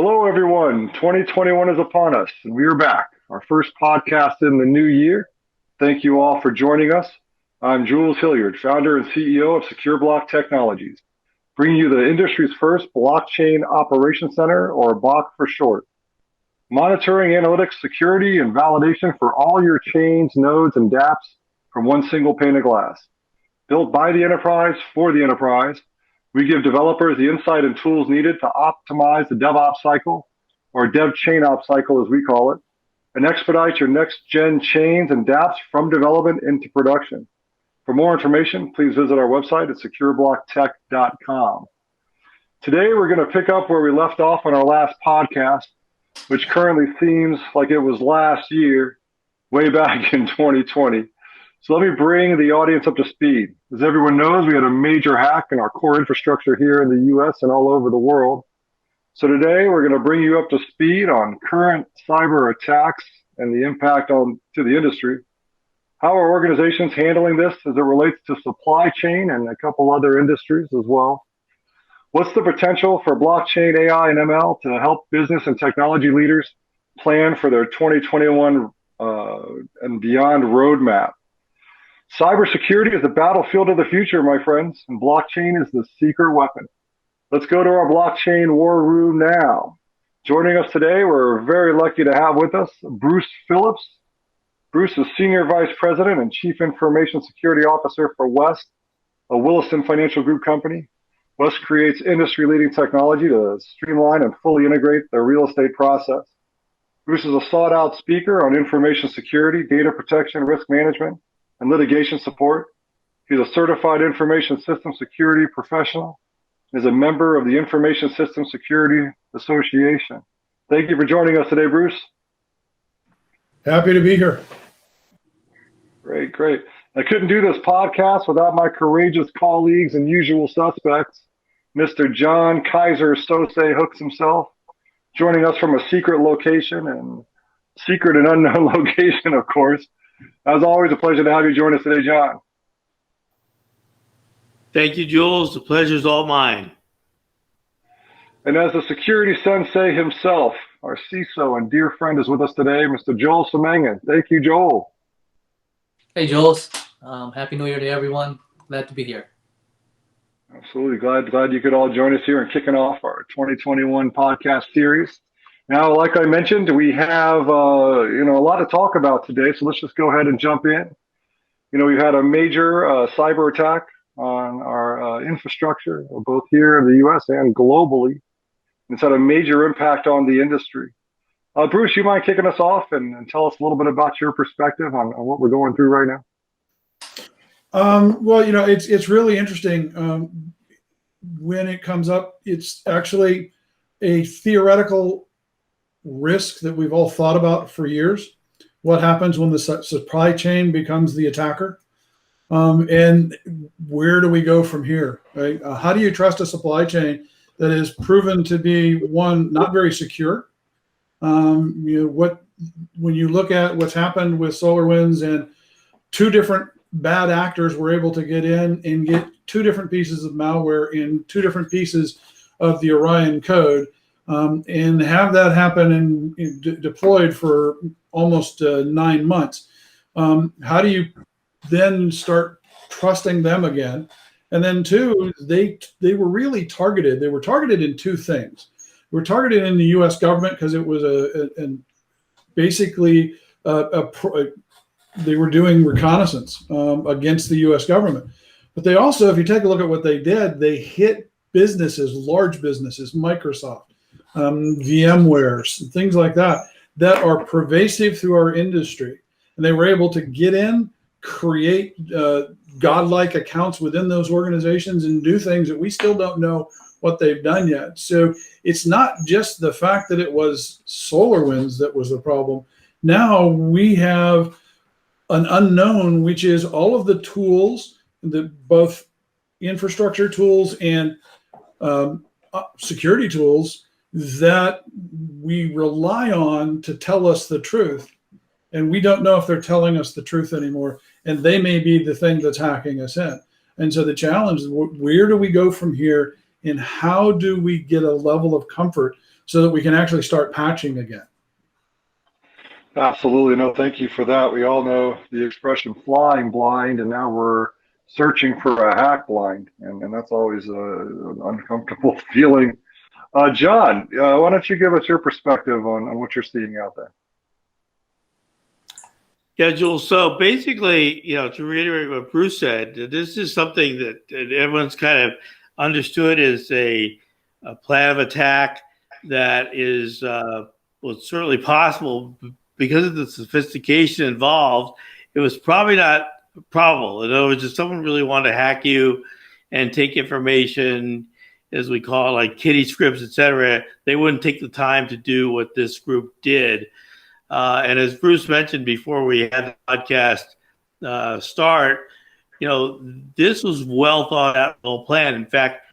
Hello, everyone. 2021 is upon us, and we are back. Our first podcast in the new year. Thank you all for joining us. I'm Jules Hilliard, founder and CEO of Secure Block Technologies, bringing you the industry's first blockchain operations center, or BOC for short. Monitoring, analytics, security, and validation for all your chains, nodes, and dApps from one single pane of glass. Built by the enterprise for the enterprise, we give developers the insight and tools needed to optimize the DevOps cycle, or Dev Chain Ops cycle as we call it, and expedite your next-gen chains and dApps from development into production. For more information, please visit our website at secureblocktech.com. Today, we're going to pick up where we left off on our last podcast, which currently seems like it was last year, way back in 2020. So let me bring the audience up to speed. As everyone knows, we had a major hack in our core infrastructure here in the US and all over the world. So today we're going to bring you up to speed on current cyber attacks and the impact to the industry. How are organizations handling this as it relates to supply chain and a couple other industries as well? What's the potential for blockchain, AI, and ML to help business and technology leaders plan for their 2021 and beyond roadmap? Cybersecurity is the battlefield of the future, my friends, and blockchain is the secret weapon. Let's go to our blockchain war room now. Joining us today, we're very lucky to have with us Bruce Phillips. Bruce is Senior Vice President and Chief Information Security Officer for West, a Williston Financial Group company. West creates industry-leading technology to streamline and fully integrate the real estate process. Bruce is a sought-out speaker on information security, data protection, risk management, and litigation support. He's a certified information system security professional and is a member of the Information System Security Association. Thank you for joining us today, Bruce. Happy to be here. Great, great. I couldn't do this podcast without my courageous colleagues and usual suspects. Mr. John Kaiser Sose Hooks himself, joining us from a secret location and secret and unknown location, of course. As always, a pleasure to have you join us today, John. Thank you, Jules. The pleasure's all mine. And as the security sensei himself, our CISO and dear friend is with us today, Mr. Joel Semangan. Thank you, Joel. Hey, Jules. Happy New Year to everyone. Glad to be here. Absolutely. Glad you could all join us here and kicking off our 2021 podcast series. Now, like I mentioned, we have a lot to talk about today, so let's just go ahead and jump in. We've had a major cyber attack on our infrastructure, both here in the U.S. and globally. It's had a major impact on the industry. Bruce, you mind kicking us off and tell us a little bit about your perspective on what we're going through right now? Well, it's really interesting when it comes up. It's actually a theoretical risk that we've all thought about for years. What happens when the supply chain becomes the attacker? And where do we go from here? Right? How do you trust a supply chain that is proven to be, one, not very secure? When you look at what's happened with SolarWinds, and two different bad actors were able to get in and get two different pieces of malware in two different pieces of the Orion code, and have that happen and deployed for almost 9 months. How do you then start trusting them again? And then two, they were really targeted. They were targeted in two things. They were targeted in the U.S. government because it was they were doing reconnaissance against the U.S. government. But they also, if you take a look at what they did, they hit businesses, large businesses, Microsoft, VMwares, things like that are pervasive through our industry. And they were able to get in, create godlike accounts within those organizations and do things that we still don't know what they've done yet. So it's not just the fact that it was SolarWinds that was the problem. Now we have an unknown, which is all of the tools, both infrastructure tools and security tools that we rely on to tell us the truth. And we don't know if they're telling us the truth anymore. And they may be the thing that's hacking us in. And so the challenge is, where do we go from here? And how do we get a level of comfort so that we can actually start patching again. Absolutely. No, thank you for that. We all know the expression flying blind, and now we're searching for a hack blind, and that's always an uncomfortable feeling. John, why don't you give us your perspective on what you're seeing out there? Yeah, Jules. So basically, to reiterate what Bruce said, this is something that everyone's kind of understood as a plan of attack that is certainly possible because of the sophistication involved. It was probably not probable. In other words, if someone really wanted to hack you and take information, as we call it, like kitty scripts, et cetera, they wouldn't take the time to do what this group did. And as Bruce mentioned before we had the podcast start, this was well thought out, well planned. In fact,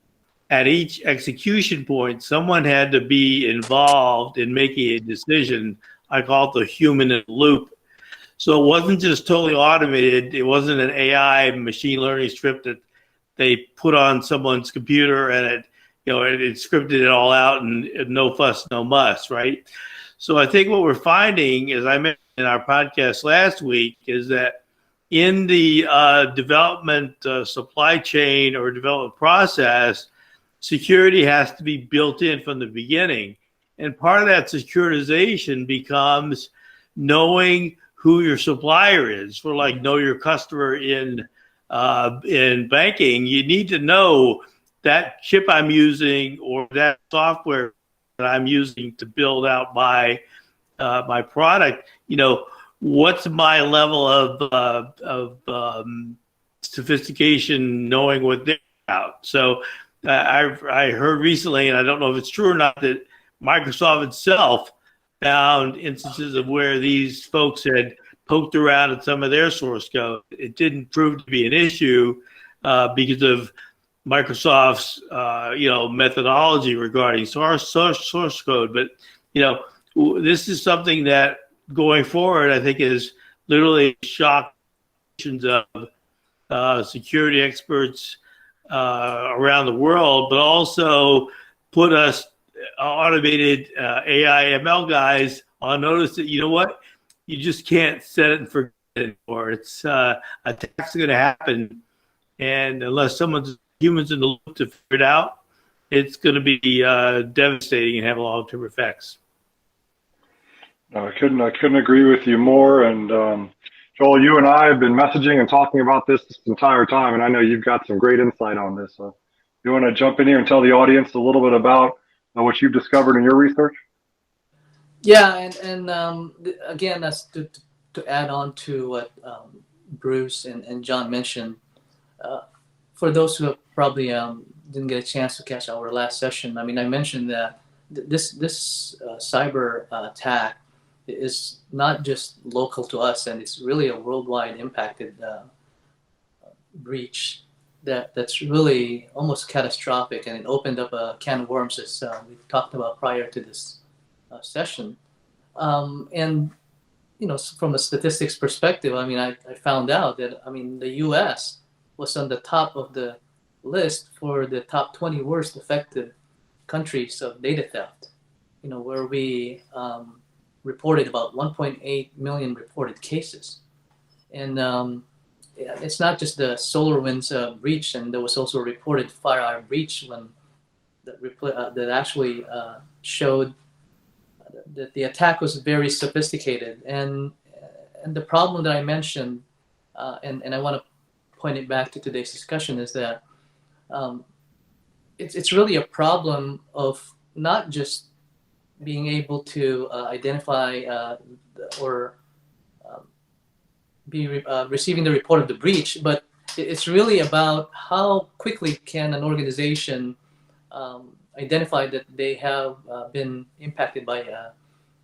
at each execution point, someone had to be involved in making a decision. I call it the human in the loop. So it wasn't just totally automated. It wasn't an AI machine learning script that they put on someone's computer and it scripted it all out and no fuss, no muss, right? So I think what we're finding, as I mentioned in our podcast last week, is that in the development supply chain or development process, security has to be built in from the beginning. And part of that securitization becomes knowing who your supplier is. For like know your customer in banking, you need to know that chip I'm using or that software that I'm using to build out my product. What's my level of sophistication, knowing what they're about. So I heard recently, and I don't know if it's true or not, that Microsoft itself found instances of where these folks had poked around at some of their source code. It didn't prove to be an issue because of Microsoft's methodology regarding source code. But this is something that going forward, I think, is literally shock of security experts around the world, but also put us automated AI ML guys on notice that, you know what, you just can't set it and forget it anymore. It's attacks are going to happen, and unless humans in the loop to figure it out, it's going to be devastating and have long-term effects. I couldn't agree with you more. And Joel, you and I have been messaging and talking about this entire time, and I know you've got some great insight on this. So you want to jump in here and tell the audience a little bit about what you've discovered in your research? Yeah, and again, that's to add on to what Bruce and John mentioned. For those who have probably didn't get a chance to catch our last session, I mean, I mentioned that this cyber attack is not just local to us, and it's really a worldwide impacted breach that's really almost catastrophic, and it opened up a can of worms, as we've talked about prior to this session. And from a statistics perspective, I mean, I found out that the U.S. was on the top of the list for the top 20 worst affected countries of data theft. Where we reported about 1.8 million reported cases, and it's not just the SolarWinds breach, and there was also a reported FireEye breach that actually showed that the attack was very sophisticated, and the problem that I mentioned, and I want to point it back to today's discussion, is that it's really a problem of not just being able to identify or be receiving the report of the breach, but it's really about how quickly can an organization identify that they have been impacted by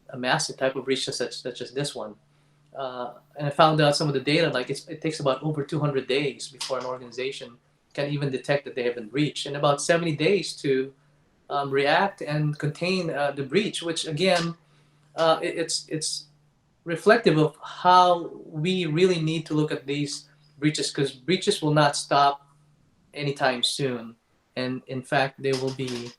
a massive type of breach such as this one. And I found out some of the data, like it takes about over 200 days before an organization can even detect that they have been breached, and about 70 days to react and contain the breach, which again, it's reflective of how we really need to look at these breaches, because breaches will not stop anytime soon, and in fact they will be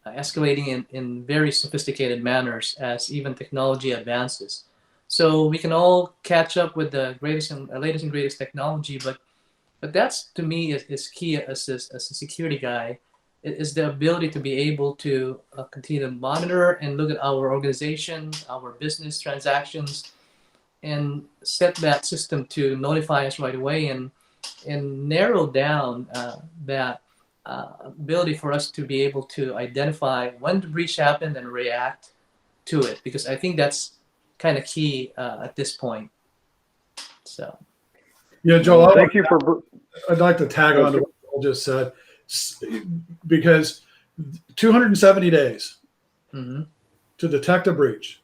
escalating in very sophisticated manners as even technology advances. So we can all catch up with the latest and greatest technology, but that's, to me, is key as a security guy, is the ability to be able to continue to monitor and look at our organization, our business transactions, and set that system to notify us right away and narrow down that ability for us to be able to identify when the breach happened and react to it, because I think that's kind of key at this point. So, yeah, Joel, thank you for. I'd like to tag on to what Joel just said, because 270 days to detect a breach.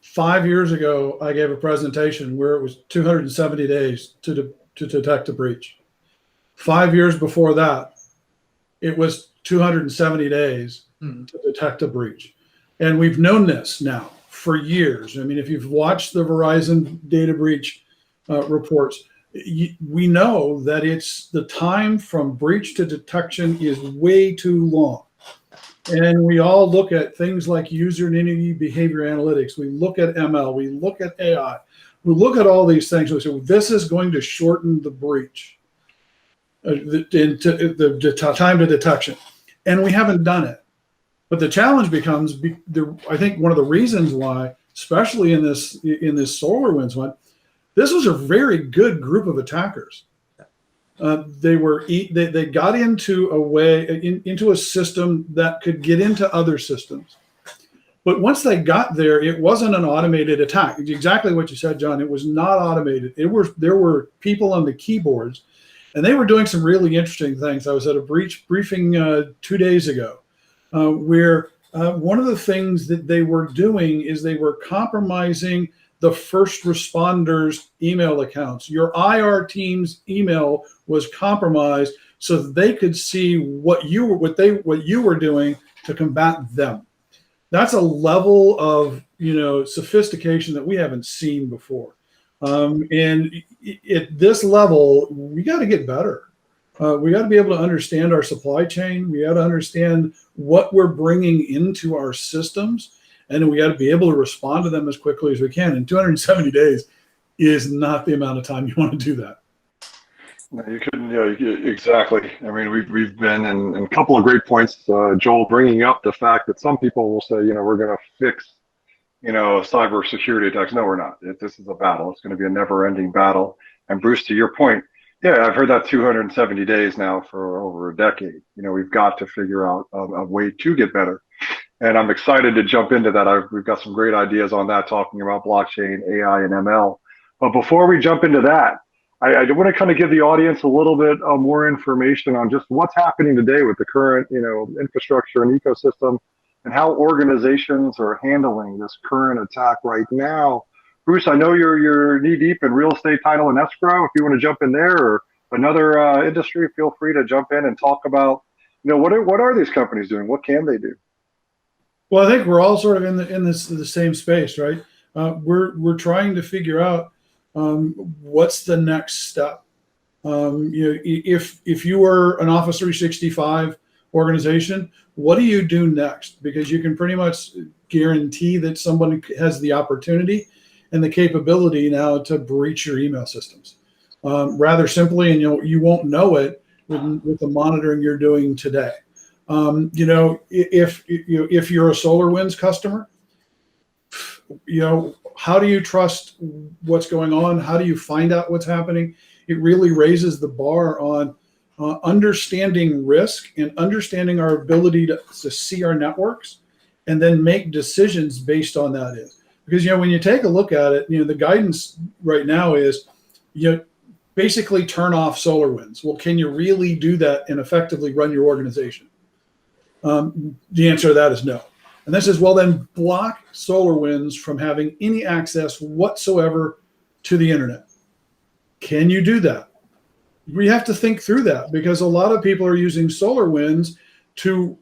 5 years ago, I gave a presentation where it was 270 days to detect a breach. 5 years before that, it was 270 days to detect a breach. And we've known this now for years. I mean, if you've watched the Verizon data breach reports, we know that it's the time from breach to detection is way too long. And we all look at things like user identity behavior analytics. We look at ML. We look at AI. We look at all these things. We say, well, this is going to shorten the breach, the time to detection. And we haven't done it. But the challenge becomes, I think one of the reasons why, especially in this SolarWinds one, this was a very good group of attackers. They got into a system that could get into other systems. But once they got there, it wasn't an automated attack. It's exactly what you said, John. It was not automated. There were people on the keyboards, and they were doing some really interesting things. I was at a breach briefing 2 days ago, where one of the things that they were doing is they were compromising the first responders' email accounts. Your IR team's email was compromised so that they could see what you were doing to combat them. That's a level of sophistication that we haven't seen before. And at this level, we got to get better. We got to be able to understand our supply chain. We got to understand what we're bringing into our systems. And we got to be able to respond to them as quickly as we can. And 270 days is not the amount of time you want to do that. No, you couldn't. Yeah, exactly. I mean, we've been in a couple of great points. Joel bringing up the fact that some people will say, we're going to fix, cybersecurity attacks. No, we're not. This is a battle. It's going to be a never-ending battle. And Bruce, to your point, yeah, I've heard that 270 days now for over a decade. We've got to figure out a way to get better. And I'm excited to jump into that. We've got some great ideas on that, talking about blockchain, AI, and ML. But before we jump into that, I want to kind of give the audience a little bit more information on just what's happening today with the current, infrastructure and ecosystem, and how organizations are handling this current attack right now. Bruce, I know you're knee deep in real estate, title, and escrow. If you want to jump in there, or another industry, feel free to jump in and talk about, what are these companies doing? What can they do? Well, I think we're all sort of in the same space, right? We're trying to figure out what's the next step. If you were an Office 365 organization, what do you do next? Because you can pretty much guarantee that someone has the opportunity and the capability now to breach your email systems rather simply, and you won't know it with the monitoring you're doing today. If you're a SolarWinds customer, how do you trust what's going on? How do you find out what's happening? It really raises the bar on understanding risk and understanding our ability to see our networks and then make decisions based on that. Because, when you take a look at it, the guidance right now is, basically turn off SolarWinds. Well, can you really do that and effectively run your organization? The answer to that is no. And this is, well, then block SolarWinds from having any access whatsoever to the internet. Can you do that? We have to think through that, because a lot of people are using SolarWinds to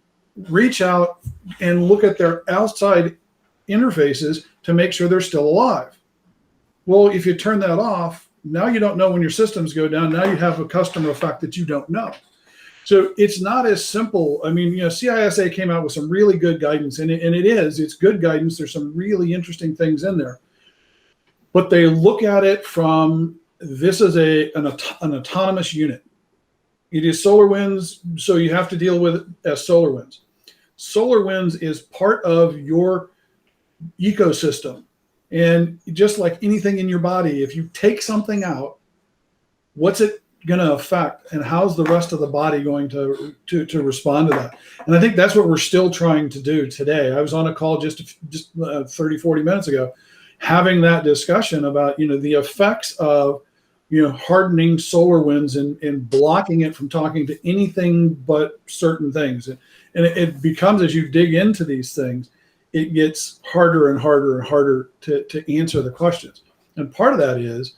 reach out and look at their outside interfaces to make sure they're still alive. Well, if you turn that off, now you don't know when your systems go down. Now you have a customer effect that you don't know. So it's not as simple. I mean, CISA came out with some really good guidance, and it's good guidance. There's some really interesting things in there, but they look at it from this is an autonomous unit. It is solar winds, so you have to deal with it as solar winds. Solar winds is part of your ecosystem, and just like anything in your body, if you take something out, what's it going to affect, and how's the rest of the body going to respond to that? And I think that's what we're still trying to do today. I was on a call just 30, 40 minutes ago, having that discussion about, the effects of, hardening solar winds and blocking it from talking to anything but certain things. And it becomes, as you dig into these things, it gets harder and harder and harder to answer the questions. And part of that is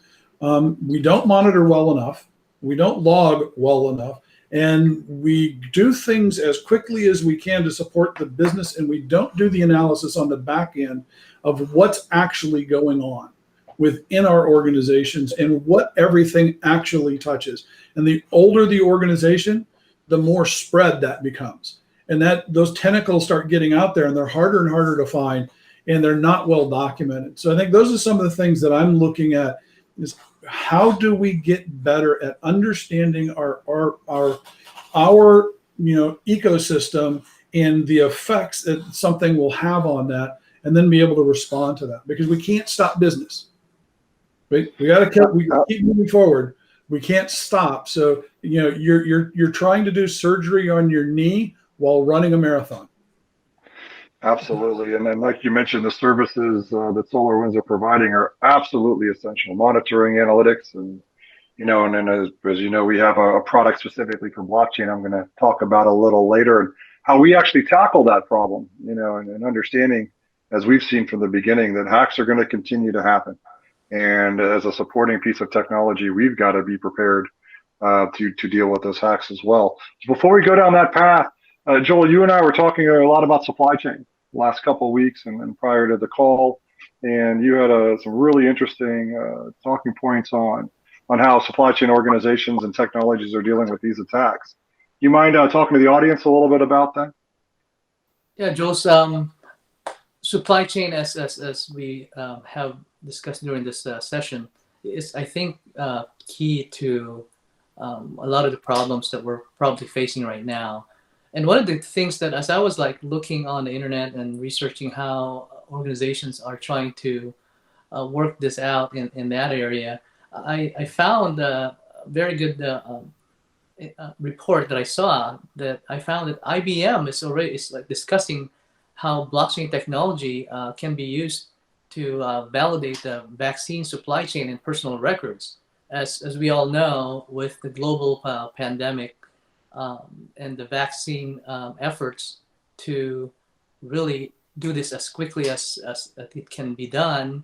we don't monitor well enough. We don't log well enough, and we do things as quickly as we can to support the business, and we don't do the analysis on the back end of what's actually going on within our organizations and what everything actually touches. And the older the organization, the more spread that becomes. And that those tentacles start getting out there, and they're harder and harder to find, and they're not well documented. So I think those are some of the things that I'm looking at is how do we get better at understanding our ecosystem and the effects that something will have on that, and then be able to respond to that, because we can't stop business. Right? We keep moving forward. We can't stop. So you're trying to do surgery on your knee while running a marathon. Absolutely. And then, like you mentioned, the services that SolarWinds are providing are absolutely essential. Monitoring, analytics, and then as you know, we have a product specifically for blockchain I'm going to talk about a little later, and how we actually tackle that problem, and understanding, as we've seen from the beginning, that hacks are going to continue to happen. And as a supporting piece of technology, we've got to be prepared to deal with those hacks as well. So before we go down that path, Joel, you and I were talking a lot about supply chain the last couple of weeks and prior to the call, and you had some really interesting talking points on how supply chain organizations and technologies are dealing with these attacks. You mind talking to the audience a little bit about that? Yeah, Joel, supply chain, as we have discussed during this session, is, I think, key to a lot of the problems that we're probably facing right now. And one of the things that, as I was looking on the internet and researching how organizations are trying to work this out in that area, I found a very good report that I saw, that I found that IBM is discussing how blockchain technology can be used to validate the vaccine supply chain and personal records. As we all know, with the global pandemic and the vaccine efforts to really do this as quickly as it can be done,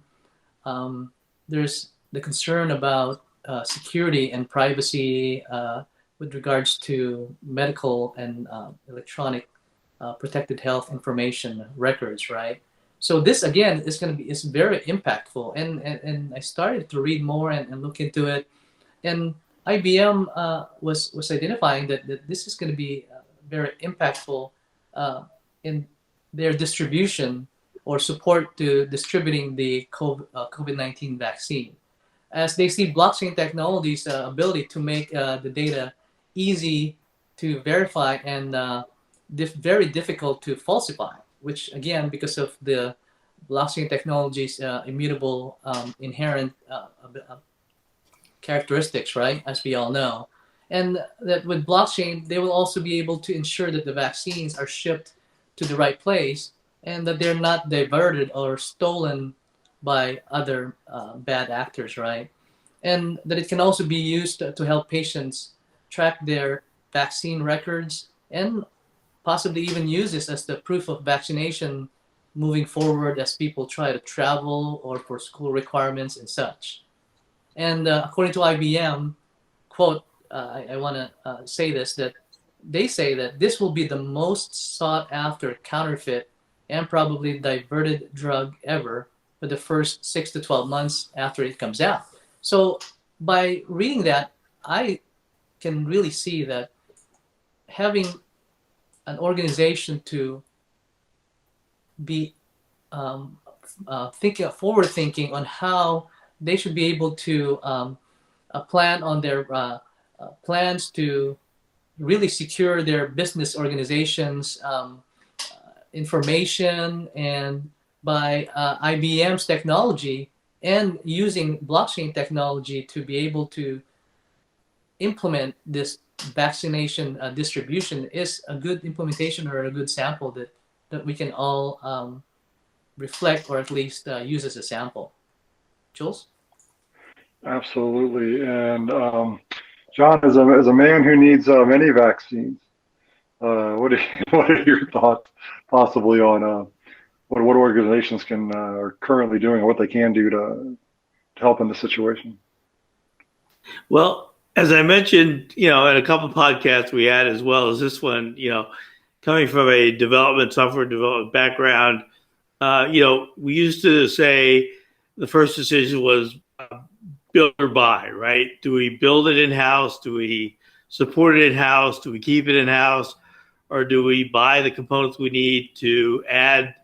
there's the concern about security and privacy with regards to medical and electronic protected health information records, right? So this again is very impactful, and I started to read more and look into it, and IBM was identifying that this is going to be very impactful in their distribution or support to distributing the COVID-19 vaccine, as they see blockchain technology's ability to make the data easy to verify and very difficult to falsify, which again, because of the blockchain technology's immutable inherent characteristics, right, as we all know. And that with blockchain, they will also be able to ensure that the vaccines are shipped to the right place and that they're not diverted or stolen by other bad actors, right? And that it can also be used to help patients track their vaccine records and possibly even use this as the proof of vaccination moving forward as people try to travel or for school requirements and such. And according to IBM, quote, I want to say this, that they say that this will be the most sought after counterfeit and probably diverted drug ever for the first 6 to 12 months after it comes out. So by reading that, I can really see that having an organization to be forward thinking on how they should be able to plan on their plans to really secure their business organization's information, and by IBM's technology and using blockchain technology to be able to implement this vaccination distribution is a good implementation or a good sample that we can all reflect, or at least use as a sample. Jules? Absolutely. And John, as a man who needs many vaccines, what are your thoughts possibly on what organizations are currently doing, or what they can do to help in the situation? Well, as I mentioned, in a couple of podcasts we had, as well as this one, coming from a software development background, we used to say the first decision was build or buy, right? Do we build it in-house? Do we support it in-house? Do we keep it in-house? Or do we buy the components we need to add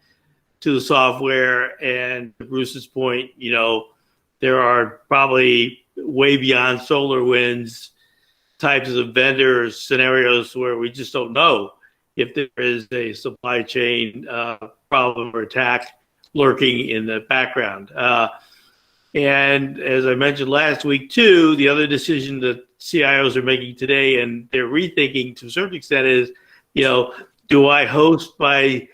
to the software? And to Bruce's point, there are probably way beyond SolarWinds types of vendors scenarios where we just don't know if there is a supply chain problem or attack lurking in the background. And as I mentioned last week too, the other decision that CIOs are making today, and they're rethinking to a certain extent, is, do I host my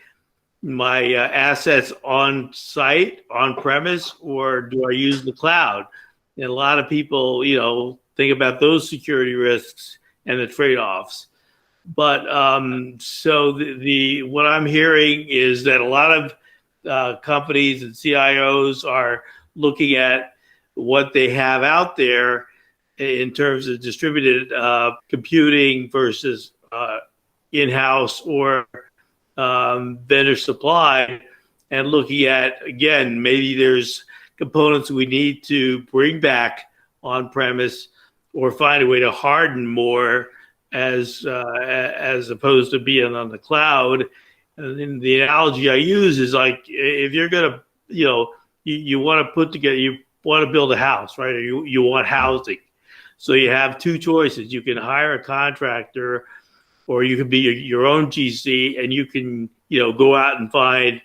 assets on site, on premise, or do I use the cloud? And a lot of people, think about those security risks and the trade-offs. But so what I'm hearing is that a lot of companies and CIOs are looking at what they have out there in terms of distributed computing versus in-house or vendor supply, and looking at, again, maybe there's components we need to bring back on premise or find a way to harden more as opposed to being on the cloud. And then the analogy I use is like, if you're going to, you want to put together, you want to build a house, right? Or you want housing. So you have two choices. You can hire a contractor, or you can be your own GC, and you can, go out and find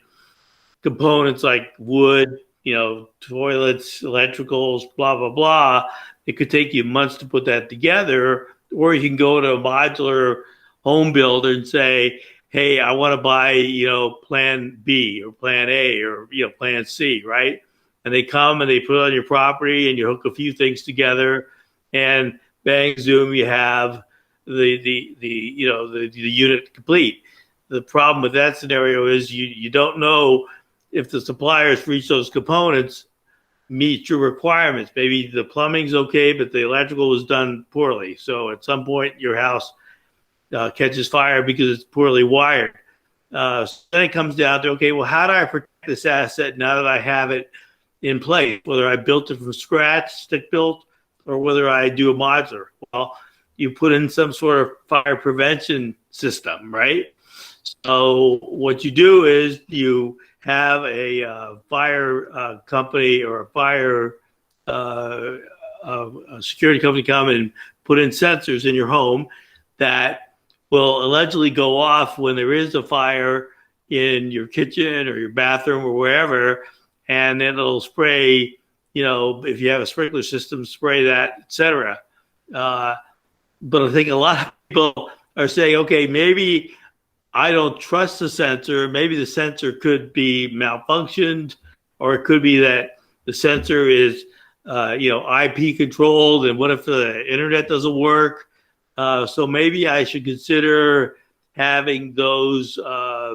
components like wood, toilets, electricals, blah, blah, blah. It could take you months to put that together. Or you can go to a modular home builder and say, hey, I want to buy, plan B or plan A or, plan C, right? And they come and they put it on your property, and you hook a few things together, and bang, zoom, you have the unit complete. The problem with that scenario is you don't know if the suppliers for each of those components meet your requirements. Maybe the plumbing's okay, but the electrical was done poorly. So at some point your house catches fire because it's poorly wired. So then it comes down to, okay, well, how do I protect this asset now that I have it in place? Whether I built it from scratch, stick built, or whether I do a modular. Well, you put in some sort of fire prevention system, right? So what you do is you have a fire company or a fire a security company come and put in sensors in your home that will allegedly go off when there is a fire in your kitchen or your bathroom or wherever, and then it'll spray, if you have a sprinkler system, spray that, etc. But I think a lot of people are saying, okay, maybe I don't trust the sensor. Maybe the sensor could be malfunctioned, or it could be that the sensor is, IP controlled. And what if the internet doesn't work? So maybe I should consider having those. I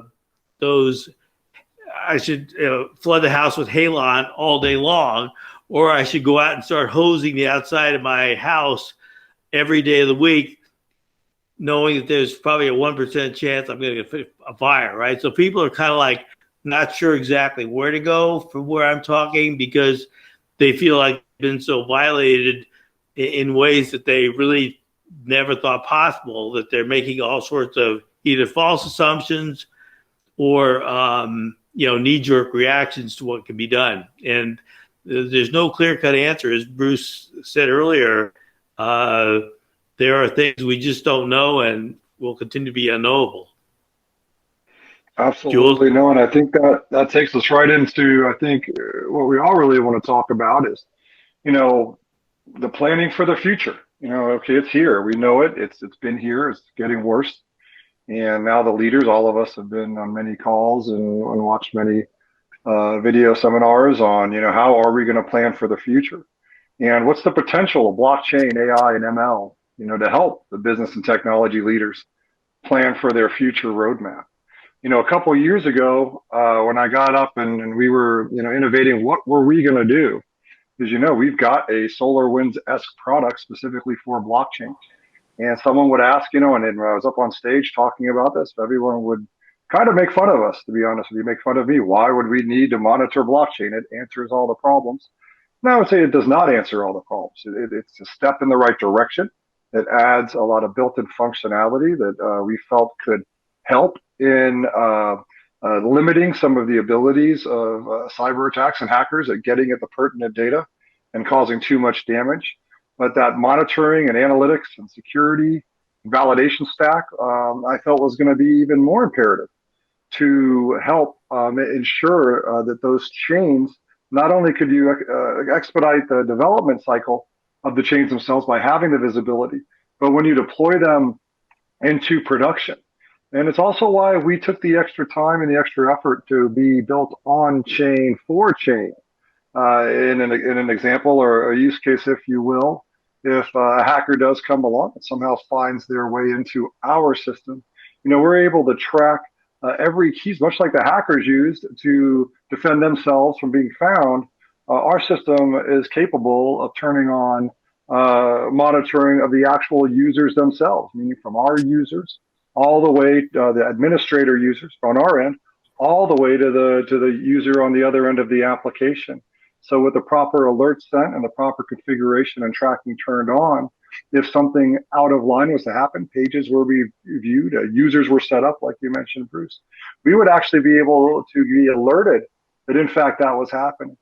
should flood the house with halon all day long, or I should go out and start hosing the outside of my house every day of the week, knowing that there's probably a 1% chance I'm going to get a fire, right? So people are kind of like not sure exactly where to go from where I'm talking, because they feel like they've been so violated in ways that they really never thought possible, that they're making all sorts of either false assumptions or knee-jerk reactions to what can be done. And there's no clear-cut answer. As Bruce said earlier, there are things we just don't know and will continue to be unknowable. Absolutely. No, and I think that takes us right into, I think, what we all really want to talk about is, the planning for the future. Okay, it's here. We know it. It's been here. It's getting worse. And now the leaders, all of us, have been on many calls and watched many video seminars on, how are we going to plan for the future? And what's the potential of blockchain, AI, and ML, to help the business and technology leaders plan for their future roadmap? A couple of years ago, when I got up and we were, innovating, what were we going to do? Because, we've got a SolarWinds-esque product specifically for blockchain. And someone would ask, and then when I was up on stage talking about this, everyone would kind of make fun of us, to be honest with you, make fun of me. Why would we need to monitor blockchain? It answers all the problems. And I would say it does not answer all the problems. It's a step in the right direction. It adds a lot of built-in functionality that we felt could help in limiting some of the abilities of cyber attacks and hackers at getting at the pertinent data and causing too much damage. But that monitoring and analytics and security validation stack, I felt was going to be even more imperative to help ensure that those chains, not only could you expedite the development cycle of the chains themselves by having the visibility, but when you deploy them into production. And it's also why we took the extra time and the extra effort to be built on chain for chain. In an example or a use case, if you will, if a hacker does come along and somehow finds their way into our system, we're able to track every key, much like the hackers used to defend themselves from being found. Our system is capable of turning on monitoring of the actual users themselves, meaning from our users all the way the administrator users on our end, all the way to the user on the other end of the application. So with the proper alert sent and the proper configuration and tracking turned on, if something out of line was to happen, pages were reviewed, users were set up, like you mentioned, Bruce, we would actually be able to be alerted that in fact that was happening.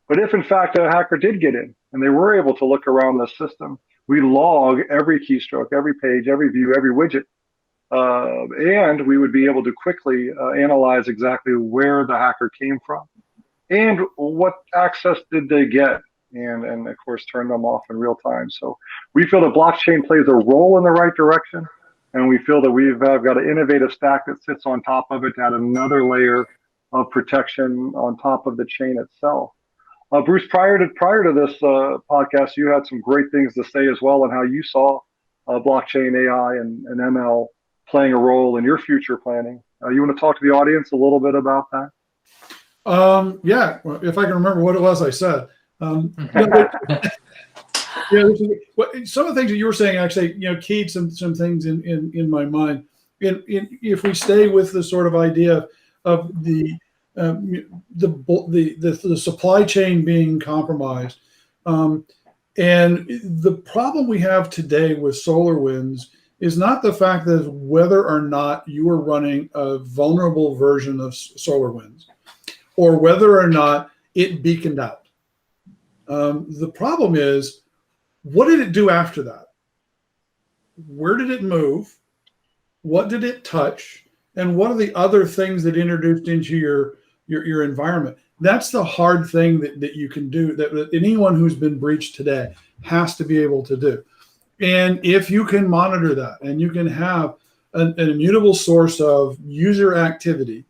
But if in fact a hacker did get in and they were able to look around the system, we log every keystroke, every page, every view, every widget, and we would be able to quickly analyze exactly where the hacker came from and what access did they get, and of course turn them off in real time. So we feel that blockchain plays a role in the right direction, and we feel that we've got an innovative stack that sits on top of it to add another layer of protection on top of the chain itself. Bruce, prior to this podcast, you had some great things to say as well on how you saw blockchain, AI, and ML playing a role in your future planning. You want to talk to the audience a little bit about that? Yeah, well, if I can remember what it was I said. Some of the things that you were saying actually, keyed some things in my mind. If we stay with the sort of idea of the supply chain being compromised, and the problem we have today with SolarWinds is not the fact that whether or not you are running a vulnerable version of SolarWinds or whether or not it beaconed out. The problem is, what did it do after that? Where did it move? What did it touch? And what are the other things that introduced into your environment? That's the hard thing that you can do, that anyone who's been breached today has to be able to do. And if you can monitor that and you can have an immutable source of user activity,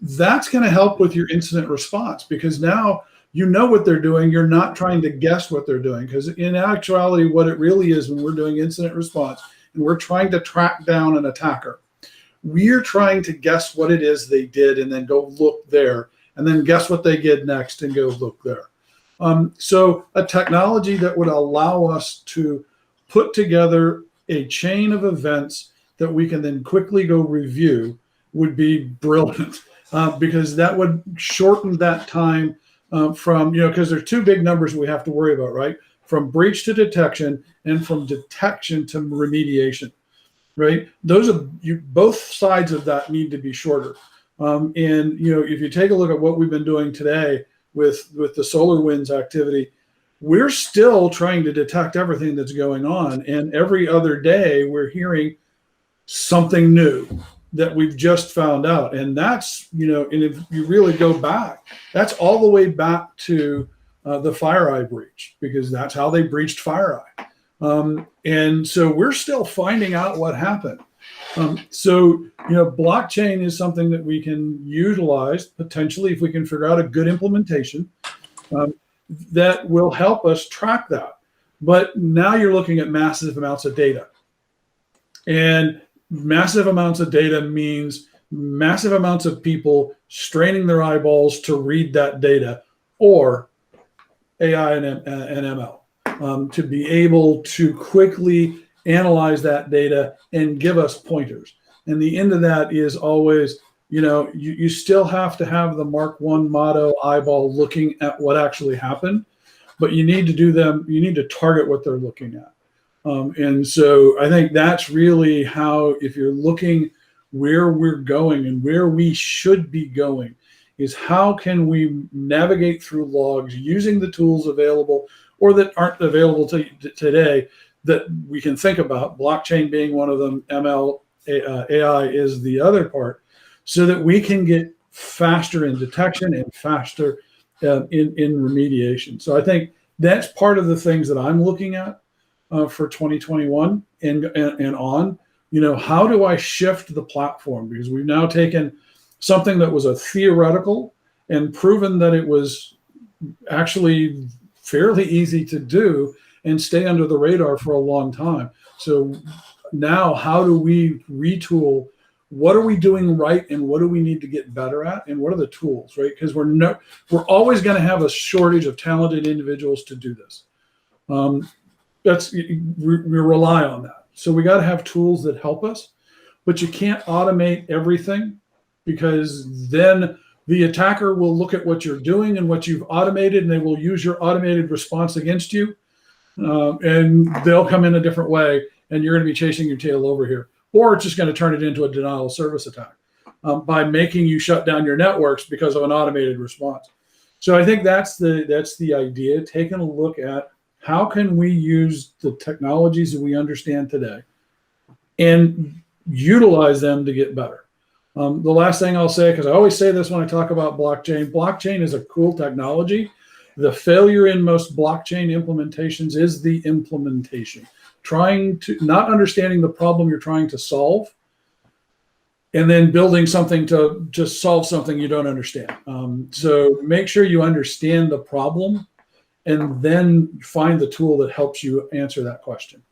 that's going to help with your incident response, because now you know what they're doing. You're not trying to guess what they're doing, because in actuality, what it really is when we're doing incident response and we're trying to track down an attacker, we're trying to guess what it is they did and then go look there, and then guess what they did next and go look there. So a technology that would allow us to put together a chain of events that we can then quickly go review would be brilliant, because that would shorten that time from, because there's two big numbers we have to worry about, right? from breach to detection and from detection to remediation, right? Those are both sides of that need to be shorter. And if you take a look at what we've been doing today with the SolarWinds activity, we're still trying to detect everything that's going on. And every other day we're hearing something new that we've just found out. And that's, and if you really go back, that's all the way back to the FireEye breach, because that's how they breached FireEye. And so we're still finding out what happened. So blockchain is something that we can utilize potentially if we can figure out a good implementation that will help us track that. But now you're looking at massive amounts of data. And massive amounts of data means massive amounts of people straining their eyeballs to read that data, or AI and ML, to be able to quickly analyze that data and give us pointers. And the end of that is always, you still have to have the Mark I motto eyeball looking at what actually happened, but you need to target what they're looking at. And so I think that's really how, if you're looking where we're going and where we should be going, is how can we navigate through logs using the tools available or that aren't available today that we can think about, blockchain being one of them, ML, AI is the other part, so that we can get faster in detection and faster in remediation. So I think that's part of the things that I'm looking at for 2021 and on. How do I shift the platform? Because we've now taken something that was a theoretical and proven that it was actually fairly easy to do and stay under the radar for a long time. So now how do we retool? What are we doing right, and what do we need to get better at, and what are the tools, right? Because we're always going to have a shortage of talented individuals to do this. We rely on that. So we got to have tools that help us, but you can't automate everything, because then the attacker will look at what you're doing and what you've automated, and they will use your automated response against you. And they'll come in a different way, and you're going to be chasing your tail over here. Or it's just going to turn it into a denial of service attack by making you shut down your networks because of an automated response. So I think that's the idea, taking a look at how can we use the technologies that we understand today and utilize them to get better. The last thing I'll say, because I always say this when I talk about blockchain is a cool technology. The failure in most blockchain implementations is the implementation. Not understanding the problem you're trying to solve, and then building something to just solve something you don't understand. So make sure you understand the problem, and then find the tool that helps you answer that question.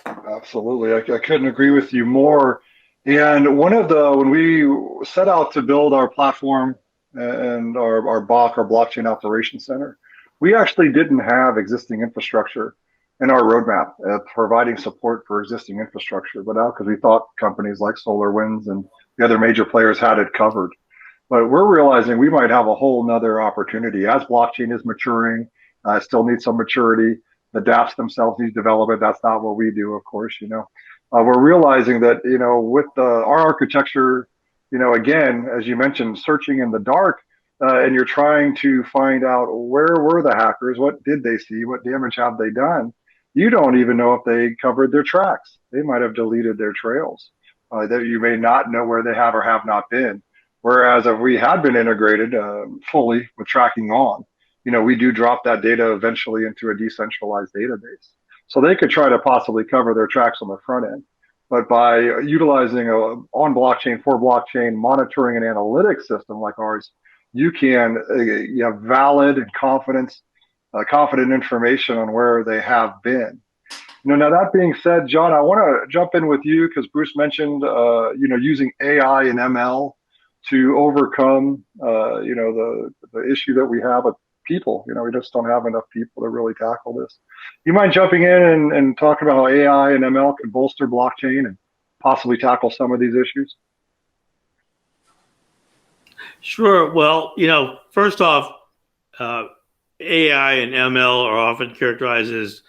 Absolutely. I couldn't agree with you more. And when we set out to build our platform and our BOC, our Blockchain Operations Center, we actually didn't have existing infrastructure in our roadmap providing support for existing infrastructure, but now because we thought companies like SolarWinds and the other major players had it covered. But we're realizing we might have a whole nother opportunity as blockchain is maturing. Still needs some maturity. The dApps themselves need development. That's not what we do, of course. We're realizing that with our architecture, again, as you mentioned, searching in the dark, and you're trying to find out where were the hackers, what did they see, what damage have they done. You don't even know if they covered their tracks. They might have deleted their trails. That you may not know where they have or have not been. Whereas if we had been integrated fully with tracking on, we do drop that data eventually into a decentralized database. So they could try to possibly cover their tracks on the front end. But by utilizing on blockchain, for blockchain, monitoring and analytics system like ours, you can have valid and confident information on where they have been. Now that being said, John, I want to jump in with you because Bruce mentioned, using AI and ML to overcome, the issue that we have with people. We just don't have enough people to really tackle this. You mind jumping in and talking about how AI and ML can bolster blockchain and possibly tackle some of these issues? Sure. Well, first off, AI and ML are often characterized as,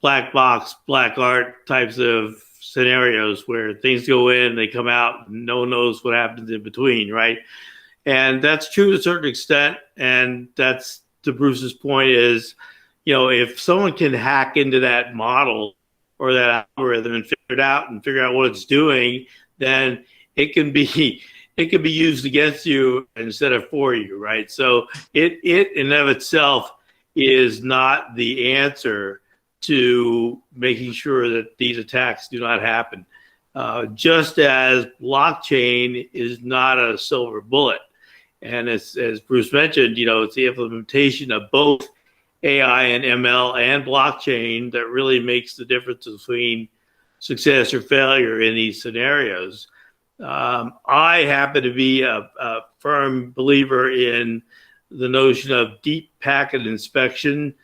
black box, black art types of scenarios where things go in, they come out, and no one knows what happens in between, right? And that's true to a certain extent. And that's to Bruce's point is, if someone can hack into that model or that algorithm and figure out what it's doing, then it can be used against you instead of for you, right? So it in and of itself is not the answer to making sure that these attacks do not happen. Just as blockchain is not a silver bullet. And as Bruce mentioned, it's the implementation of both AI and ML and blockchain that really makes the difference between success or failure in these scenarios. I happen to be a firm believer in the notion of deep packet inspection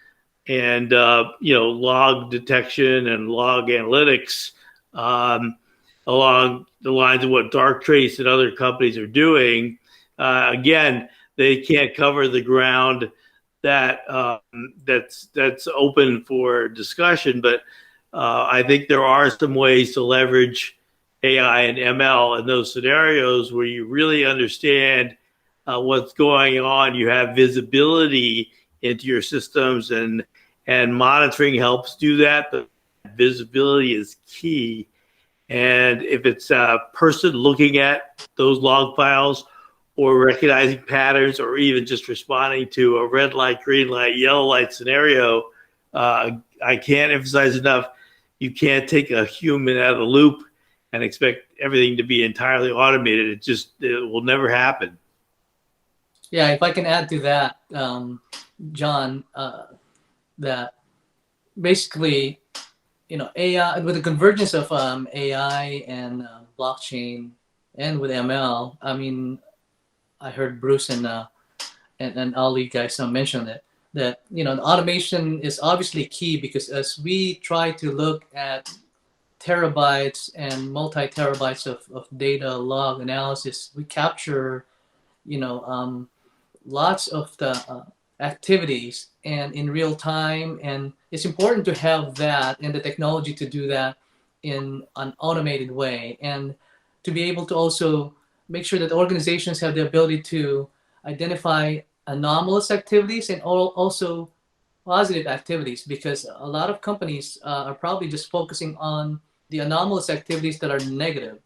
and log detection and log analytics along the lines of what Darktrace and other companies are doing. Again, they can't cover the ground that's open for discussion, but I think there are some ways to leverage AI and ML in those scenarios where you really understand what's going on. You have visibility into your systems, and monitoring helps do that. But visibility is key. And if it's a person looking at those log files or recognizing patterns or even just responding to a red light, green light, yellow light scenario, I can't emphasize enough, you can't take a human out of the loop and expect everything to be entirely automated. It will never happen. Yeah, if I can add to that, John, that basically, AI, with the convergence of AI and blockchain and with ML, I mean, I heard Bruce and all you guys mention it, that the automation is obviously key, because as we try to look at terabytes and multi-terabytes of data log analysis, we capture lots of the activities and in real time, and it's important to have that and the technology to do that in an automated way, and to be able to also make sure that organizations have the ability to identify anomalous activities and also positive activities, because a lot of companies are probably just focusing on the anomalous activities that are negative,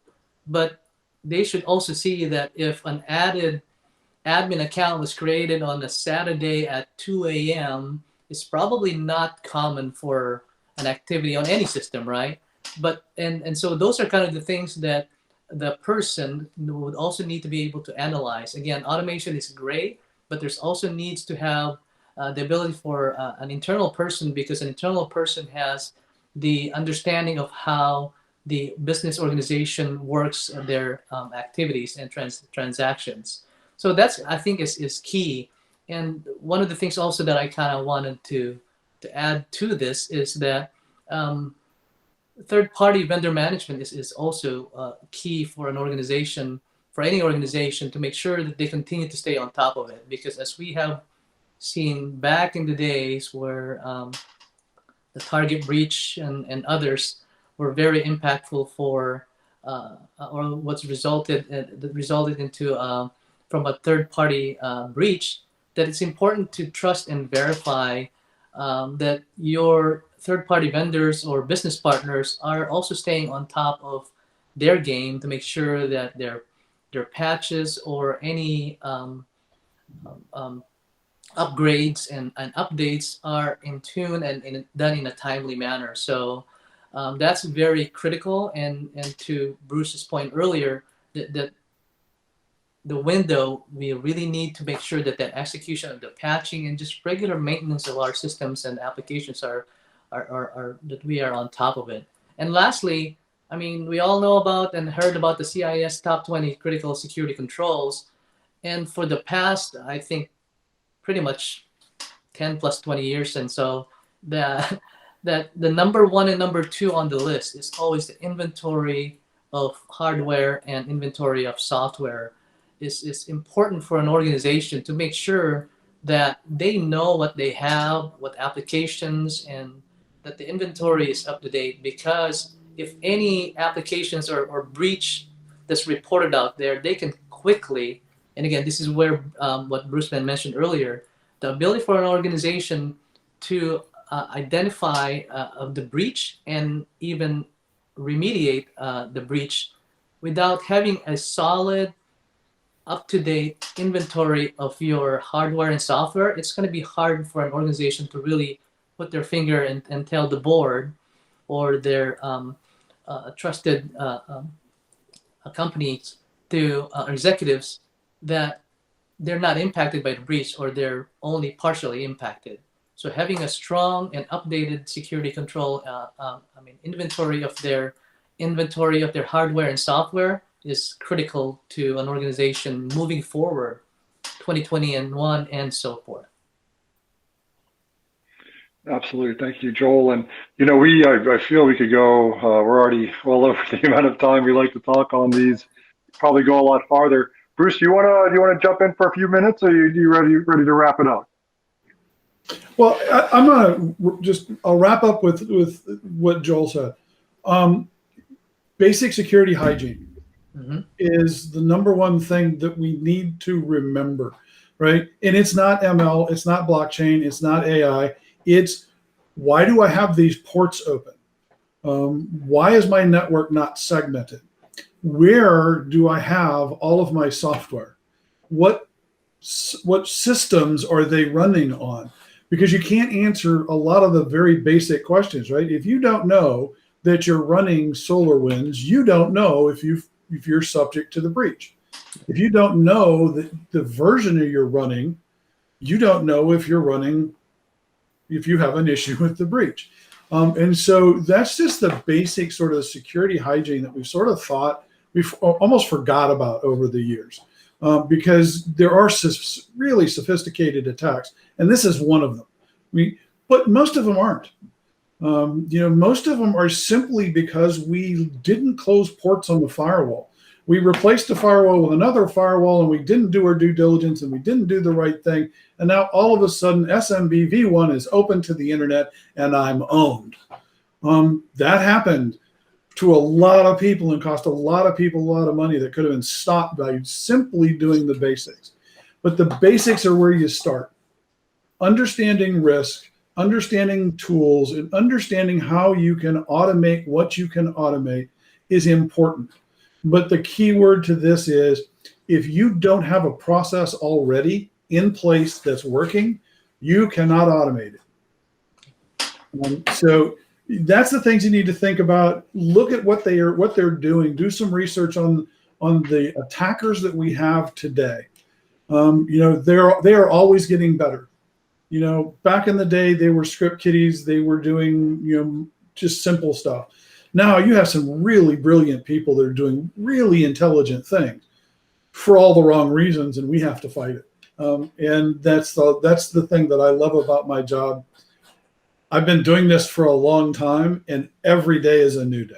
but they should also see that if an added admin account was created on a Saturday at 2 a.m., it's probably not common for an activity on any system, right? But and so those are kind of the things that the person would also need to be able to analyze. Again, automation is great, but there's also needs to have the ability for an internal person, because an internal person has the understanding of how the business organization works, their activities and transactions. So that's, I think, is key. And one of the things also that I kind of wanted to add to this is that third-party vendor management is also key for an organization, for any organization, to make sure that they continue to stay on top of it. Because as we have seen back in the days where the Target breach and others were very impactful for, or what's resulted into from a third-party breach, that it's important to trust and verify that your third-party vendors or business partners are also staying on top of their game to make sure that their patches or any upgrades and updates are in tune and done in a timely manner. So that's very critical. And to Bruce's point earlier, that the window, we really need to make sure that the execution of the patching and just regular maintenance of our systems and applications are that we are on top of it. And lastly, I mean, we all know about and heard about the CIS top 20 critical security controls. And for the past, I think, pretty much 10 plus 20 years. And so that the number one and number two on the list is always the inventory of hardware and inventory of software. Is important for an organization to make sure that they know what they have, what applications, and that the inventory is up to date. Because if any applications or breach that's reported out there, they can quickly, and again, this is where what Bruce mentioned earlier, the ability for an organization to identify the breach and even remediate the breach without having a solid, up-to-date inventory of your hardware and software. It's going to be hard for an organization to really put their finger and tell the board or their trusted companies to executives that they're not impacted by the breach or they're only partially impacted. So having a strong and updated security control, inventory of their hardware and software is critical to an organization moving forward, 2021 and so forth. Absolutely. Thank you, Joel. And, I feel we could go, we're already well over the amount of time we like to talk on these, probably go a lot farther. Bruce, do you want to jump in for a few minutes, or are you ready to wrap it up? Well, I'm going to I'll wrap up with what Joel said. Basic security hygiene is the number one thing that we need to remember, right? And it's not ML, it's not blockchain, it's not AI. It's, why do I have these ports open? Why is my network not segmented? Where do I have all of my software? What systems are they running on? Because you can't answer a lot of the very basic questions, right? If you don't know that you're running SolarWinds, you don't know if you're subject to the breach. If you don't know that the version that you're running, you don't know if you have an issue with the breach. And so that's just the basic sort of security hygiene that we've sort of thought, we've almost forgot about over the years, because there are really sophisticated attacks, and this is one of them. But most of them aren't. Most of them are simply because we didn't close ports on the firewall. We replaced the firewall with another firewall, and we didn't do our due diligence, and we didn't do the right thing. And now all of a sudden, SMB v1 is open to the internet, and I'm owned. That happened to a lot of people and cost a lot of people a lot of money that could have been stopped by simply doing the basics. But the basics are where you start. Understanding risk, understanding tools, and understanding how you can automate what you can automate is important. But the key word to this is, if you don't have a process already in place that's working, you cannot automate it. So that's the things you need to think about. Look at what they're doing. Do some research on the attackers that we have today. They are always getting better. Back in the day, they were script kiddies. They were doing, just simple stuff. Now you have some really brilliant people that are doing really intelligent things for all the wrong reasons, and we have to fight it. And that's the thing that I love about my job. I've been doing this for a long time, and every day is a new day.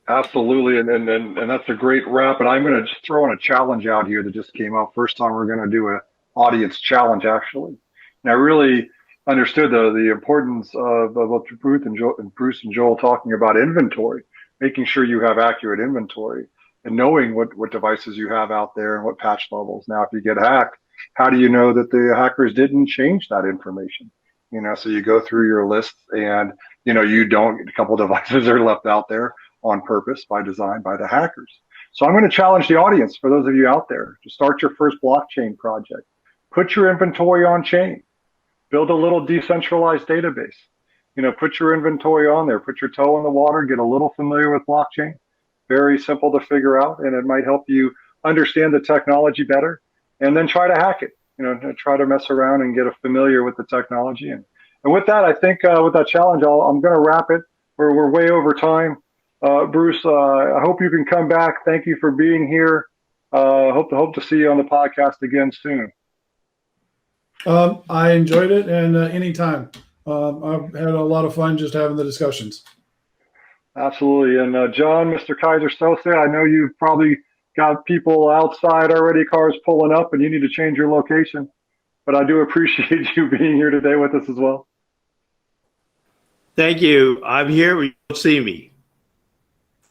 Absolutely, and that's a great wrap. And I'm going to just throw in a challenge out here that just came up. First time we're going to do an audience challenge, actually. And I really understood the importance of what Bruce and Joel talking about inventory, making sure you have accurate inventory, and knowing what devices you have out there and what patch levels. Now, if you get hacked, how do you know that the hackers didn't change that information? So you go through your list, and you don't. A couple devices are left out there on purpose, by design, by the hackers. So I'm going to challenge the audience, for those of you out there, to start your first blockchain project. Put your inventory on chain. Build a little decentralized database. Put your inventory on there. Put your toe in the water. Get a little familiar with blockchain. Very simple to figure out, and it might help you understand the technology better. And then try to hack it. Try to mess around and get familiar with the technology. And with that, I think with that challenge, I'm going to wrap it. We're way over time. Bruce, I hope you can come back. Thank you for being here. Hope to see you on the podcast again soon. I enjoyed it, and anytime. I've had a lot of fun just having the discussions. Absolutely. And John, Mr. Kaiser Sose, I know you've probably got people outside already, cars pulling up, and you need to change your location. but I do appreciate you being here today with us as well. Thank you. I'm here. You don't see me.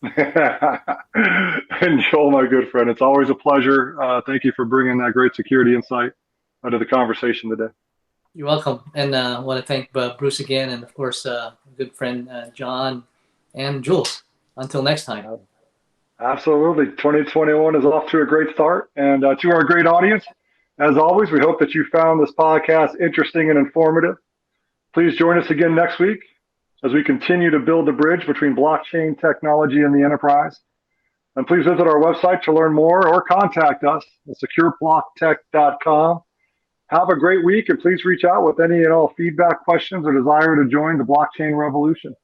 And Joel, my good friend, it's always a pleasure. Thank you for bringing that great security insight to the conversation today. You're welcome. And I want to thank Bruce again, and of course, good friend John and Jules. Until next time. Absolutely. 2021 is off to a great start. And to our great audience, as always, we hope that you found this podcast interesting and informative. Please join us again next week as we continue to build the bridge between blockchain technology and the enterprise. And please visit our website to learn more or contact us at secureblocktech.com. Have a great week, and please reach out with any and all feedback, questions, or desire to join the blockchain revolution.